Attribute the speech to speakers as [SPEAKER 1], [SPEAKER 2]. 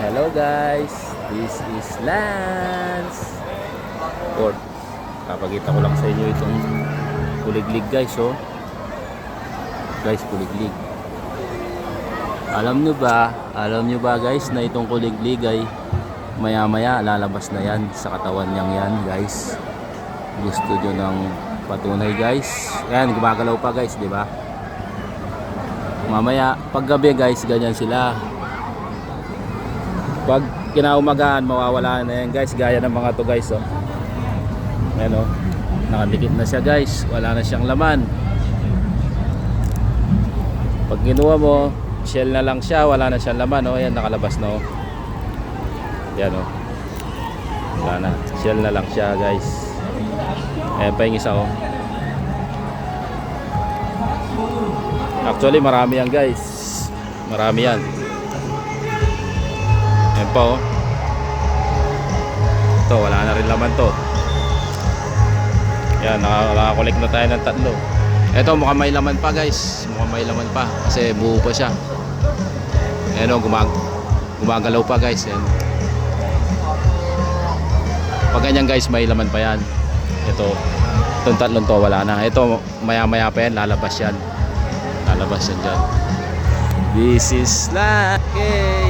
[SPEAKER 1] Hello guys, this is Lance. Or papakita ko lang sa inyo itong kuliglig guys, oh. Guys, kuliglig. Alam nyo ba guys na itong kuliglig ay maya maya lalabas na yan sa katawan niyang yan guys. Gusto nyo ng patunay guys. Yan, gumagalaw pa guys, di ba? Mamaya paggabi guys, ganyan sila. Pag kinaumagaan, mawawala na yan guys, gaya ng mga to guys, oh. Ayan, oh. Nakadikit na siya guys, wala na siyang laman. Pag kinuha mo, shell na lang siya, wala na siyang laman, oh. Ayan, nakalabas na, oh. Ayan, oh. Wala na, shell na lang siya guys. Ayan pa yung isa, oh. Actually marami yan guys, marami yan. Ayan pa, oh. Ito, wala na rin laman to. Yan, nakakolek na tayo ng tatlo. Ito, mukhang may laman pa guys. Mukhang may laman pa kasi buo pa siya. Ayan, oh, gumagalaw pa guys. Ayan. Pag ganyan guys, may laman pa yan. Ito, itong tatlong to wala na. Ito, maya maya pa yan, lalabas yan. Lalabas yan dyan. This is Lucky.